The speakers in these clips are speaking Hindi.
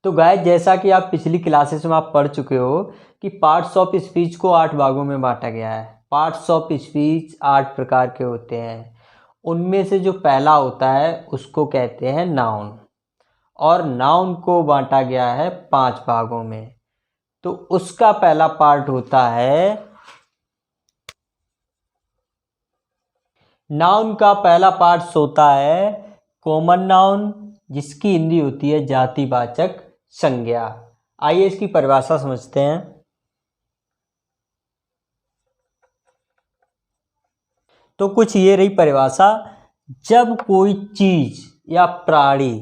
तो गाइस, जैसा कि आप पिछली क्लासेस में आप पढ़ चुके हो कि पार्ट्स ऑफ स्पीच को 8 भागों में बांटा गया है। पार्ट्स ऑफ स्पीच 8 प्रकार के होते हैं। उनमें से जो पहला होता है उसको कहते हैं नाउन, और नाउन को बांटा गया है 5 भागों में। तो उसका पहला पार्ट होता है, नाउन का पहला पार्ट होता है कॉमन नाउन, जिसकी हिंदी होती है जातिवाचक संज्ञा। आइए इसकी परिभाषा समझते हैं। तो कुछ ये रही परिभाषा, जब कोई चीज या प्राणी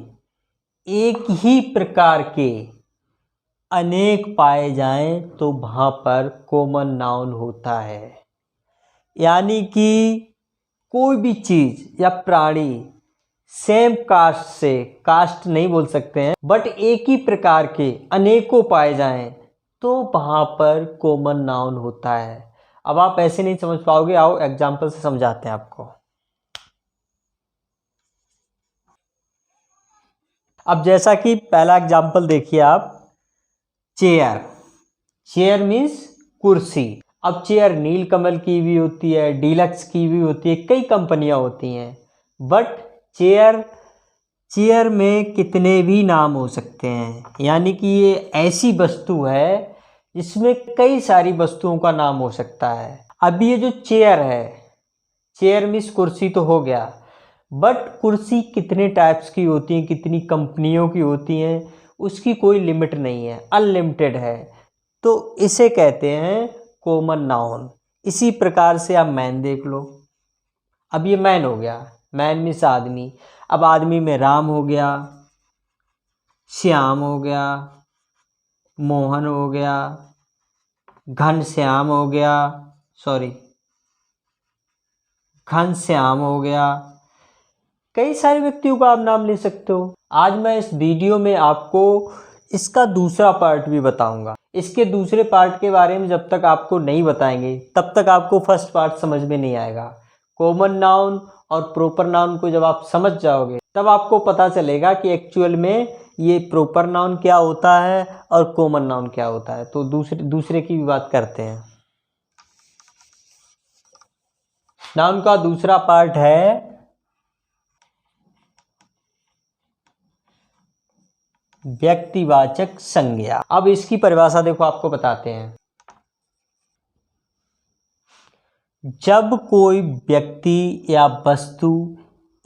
एक ही प्रकार के अनेक पाए जाएं तो वहां पर कॉमन नाउन होता है। यानी कि कोई भी चीज या प्राणी सेम कास्ट से, कास्ट नहीं बोल सकते हैं, बट एक ही प्रकार के अनेकों पाए जाएं तो वहां पर कॉमन नाउन होता है। अब आप ऐसे नहीं समझ पाओगे, आओ एग्जाम्पल से समझाते हैं आपको। अब जैसा कि पहला एग्जाम्पल देखिए आप, चेयर। चेयर मीन्स कुर्सी। अब चेयर नीलकमल की भी होती है, डीलक्स की भी होती है, कई कंपनियां होती हैं, बट चेयर में कितने भी नाम हो सकते हैं। यानी कि ये ऐसी वस्तु है जिसमें कई सारी वस्तुओं का नाम हो सकता है। अब ये जो चेयर है, चेयर मीन्स कुर्सी तो हो गया, बट कुर्सी कितने टाइप्स की होती हैं, कितनी कंपनियों की होती हैं, उसकी कोई लिमिट नहीं है, अनलिमिटेड है। तो इसे कहते हैं कॉमन नाउन। इसी प्रकार से आप मैन देख लो। अब ये मैन हो गया, मैन मीन्स आदमी। अब आदमी में राम हो गया, श्याम हो गया, मोहन हो गया, घनश्याम हो गया, घनश्याम हो गया। कई सारे व्यक्तियों का आप नाम ले सकते हो। आज मैं इस वीडियो में आपको इसका दूसरा पार्ट भी बताऊंगा। इसके दूसरे पार्ट के बारे में जब तक आपको नहीं बताएंगे तब तक आपको फर्स्ट पार्ट समझ में नहीं आएगा। कॉमन नाउन और प्रॉपर नाउन को जब आप समझ जाओगे तब आपको पता चलेगा कि एक्चुअल में ये प्रॉपर नाउन क्या होता है और कॉमन नाउन क्या होता है। तो दूसरे की भी बात करते हैं। नाउन का दूसरा पार्ट है व्यक्तिवाचक संज्ञा। अब इसकी परिभाषा देखो, आपको बताते हैं। जब कोई व्यक्ति या वस्तु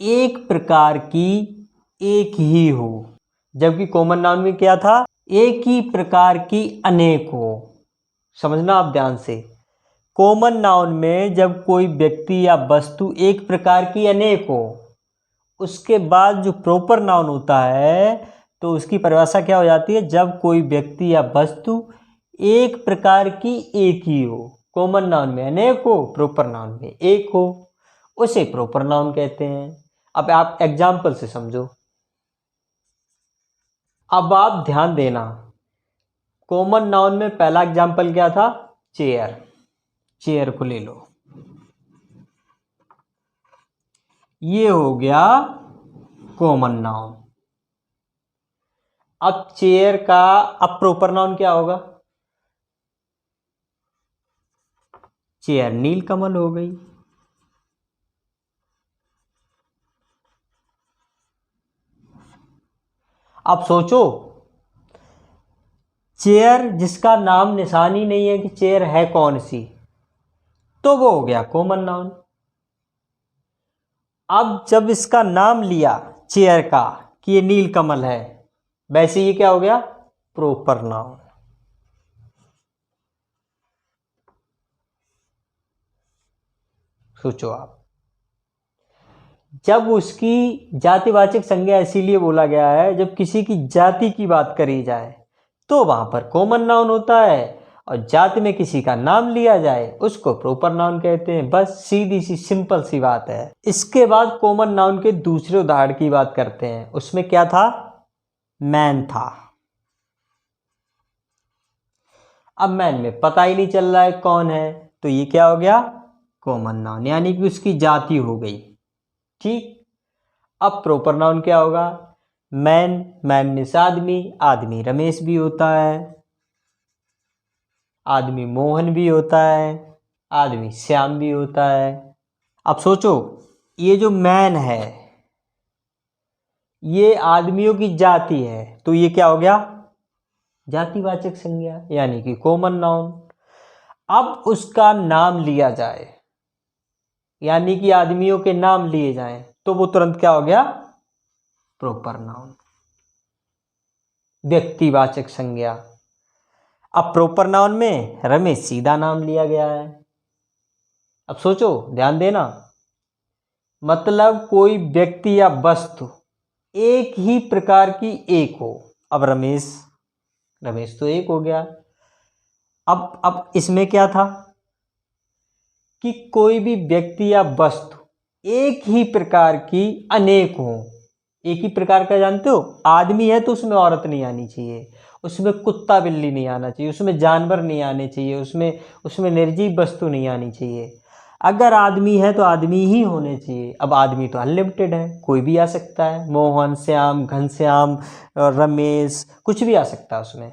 एक प्रकार की एक ही हो, जबकि कॉमन नाउन में क्या था, एक ही प्रकार की अनेक हो। समझना आप ध्यान से। कॉमन नाउन में जब कोई व्यक्ति या वस्तु एक प्रकार की अनेक हो, उसके बाद जो प्रॉपर नाउन होता है तो उसकी परिभाषा क्या हो जाती है, जब कोई व्यक्ति या वस्तु एक प्रकार की एक ही हो। कॉमन नाउन में अनेक हो, प्रॉपर नाउन में एक हो, उसे प्रॉपर नाउन कहते हैं। अब आप एग्जाम्पल से समझो। अब आप ध्यान देना, कॉमन नाउन में पहला एग्जाम्पल क्या था, चेयर। चेयर को ले लो, ये हो गया कॉमन नाउन। अब चेयर का अब प्रॉपर नाउन क्या होगा, चेयर नीलकमल हो गई। अब सोचो, चेयर जिसका नाम निशानी नहीं है कि चेयर है कौन सी, तो वो हो गया कॉमन नाउन। अब जब इसका नाम लिया चेयर का कि ये नीलकमल है, वैसे ये क्या हो गया, प्रॉपर नाउन। सोचो आप, जब उसकी जातिवाचक संज्ञा इसीलिए बोला गया है, जब किसी की जाति की बात करी जाए तो वहां पर कॉमन नाउन होता है, और जाति में किसी का नाम लिया जाए उसको प्रॉपर नाउन कहते हैं। बस सीधी सी सिंपल सी बात है। इसके बाद कॉमन नाउन के दूसरे उदाहरण की बात करते हैं। उसमें क्या था, मैन था। अब मैन में पता ही नहीं चल रहा है कौन है, तो ये क्या हो गया, कॉमन नाउन, यानी कि उसकी जाति हो गई। ठीक। अब प्रॉपर नाउन क्या होगा, मैन, मैन मीन्स आदमी, आदमी रमेश भी होता है, आदमी मोहन भी होता है, आदमी श्याम भी होता है। अब सोचो, ये जो मैन है ये आदमियों की जाति है, तो ये क्या हो गया? जातिवाचक संज्ञा, यानी कि कॉमन नाउन। अब उसका नाम लिया जाए, यानी कि आदमियों के नाम लिए जाएं, तो वो तुरंत क्या हो गया? प्रॉपर नाउन, व्यक्तिवाचक संज्ञा। अब प्रॉपर नाउन में रमेश सीधा नाम लिया गया है। अब सोचो, ध्यान देना, मतलब कोई व्यक्ति या वस्तु एक ही प्रकार की एक हो। अब रमेश, रमेश तो एक हो गया। अब इसमें क्या था कि कोई भी व्यक्ति या वस्तु एक ही प्रकार की अनेक हो। एक ही प्रकार का जानते हो, आदमी है तो उसमें औरत नहीं आनी चाहिए, उसमें कुत्ता बिल्ली नहीं आना चाहिए, उसमें जानवर नहीं आने चाहिए, उसमें निर्जीव वस्तु नहीं आनी चाहिए। अगर आदमी है तो आदमी ही होने चाहिए। अब आदमी तो अनलिमिटेड है, कोई भी आ सकता है, मोहन, श्याम, घनश्याम, रमेश, कुछ भी आ सकता है उसमें।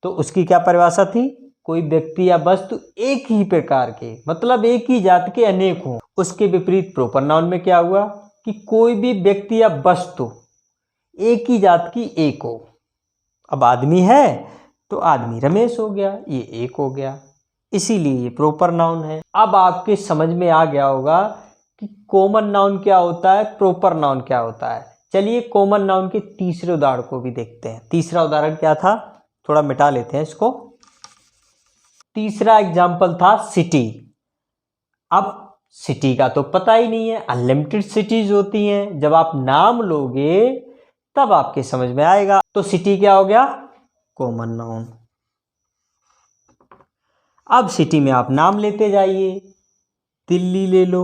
तो उसकी क्या परिभाषा थी? कोई व्यक्ति या वस्तु एक ही प्रकार के, मतलब एक ही जात के अनेक हों। उसके विपरीत प्रॉपर नाउन में क्या हुआ कि कोई भी व्यक्ति या वस्तु एक ही जात की एक हो। अब आदमी है तो आदमी रमेश हो गया, ये एक हो गया, इसीलिए ये प्रॉपर नाउन है। अब आपके समझ में आ गया होगा कि कॉमन नाउन क्या होता है, प्रॉपर नाउन क्या होता है। चलिए कॉमन नाउन के तीसरे उदाहरण को भी देखते हैं। तीसरा उदाहरण क्या था, थोड़ा मिटा लेते हैं इसको। तीसरा एग्जाम्पल था सिटी। अब सिटी का तो पता ही नहीं है, अनलिमिटेड सिटीज होती हैं। जब आप नाम लोगे तब आपके समझ में आएगा। तो सिटी क्या हो गया? Common noun. अब सिटी में आप नाम लेते जाइए, दिल्ली ले लो।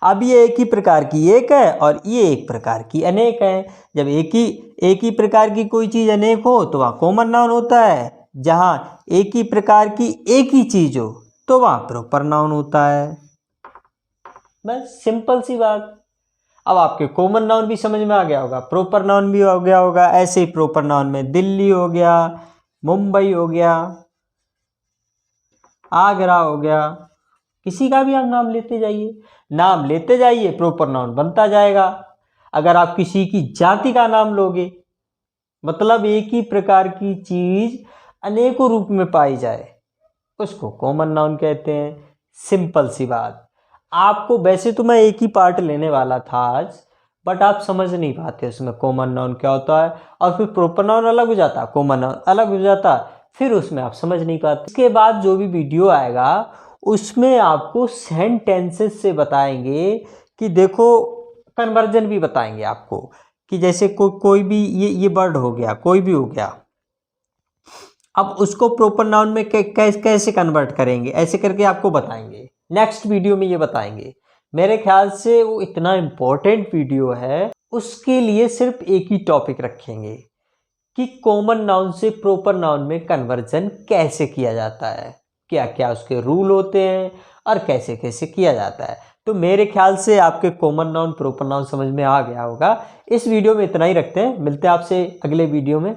अब ये एक ही प्रकार की एक है और ये एक प्रकार की अनेक है। जब एक ही प्रकार की कोई चीज अनेक हो तो वह कॉमन नाउन होता है। जहां एक ही प्रकार की एक ही चीज हो तो वह प्रॉपर नाउन होता है। बस सिंपल सी बात। अब आपके कॉमन नाउन भी समझ में आ गया होगा, प्रॉपर नाउन भी हो गया होगा। ऐसे ही प्रॉपर नाउन में दिल्ली हो गया, मुंबई हो गया, आगरा हो गया, किसी का भी आप नाम लेते जाइए, नाम लेते जाइए, प्रॉपर नाउन बनता जाएगा। अगर आप किसी की जाति का नाम लोगे, मतलब एक ही प्रकार की चीज अनेकों रूप में पाई जाए, उसको कॉमन नाउन कहते हैं। सिंपल सी बात। आपको वैसे तो मैं एक ही पार्ट लेने वाला था आज, बट आप समझ नहीं पाते उसमें कॉमन नाउन क्या होता है, और फिर प्रॉपर नाउन अलग हो जाता, कॉमन नाउन अलग हो जाता, फिर उसमें आप समझ नहीं पाते। इसके बाद जो भी वीडियो आएगा उसमें आपको सेंटेंसेस से बताएंगे कि देखो, कन्वर्जन भी बताएंगे आपको कि जैसे कोई भी ये वर्ड हो गया, कोई भी हो गया, अब उसको प्रॉपर नाउन में कैसे कन्वर्ट करेंगे, ऐसे करके आपको बताएंगे। नेक्स्ट वीडियो में ये बताएंगे। मेरे ख्याल से वो इतना इम्पोर्टेंट वीडियो है, उसके लिए सिर्फ एक ही टॉपिक रखेंगे कि कॉमन नाउन से प्रॉपर नाउन में कन्वर्जन कैसे किया जाता है, क्या क्या उसके रूल होते हैं और कैसे कैसे किया जाता है। तो मेरे ख्याल से आपके कॉमन नाउन प्रॉपर नाउन समझ में आ गया होगा। इस वीडियो में इतना ही रखते हैं, मिलते हैं आपसे अगले वीडियो में।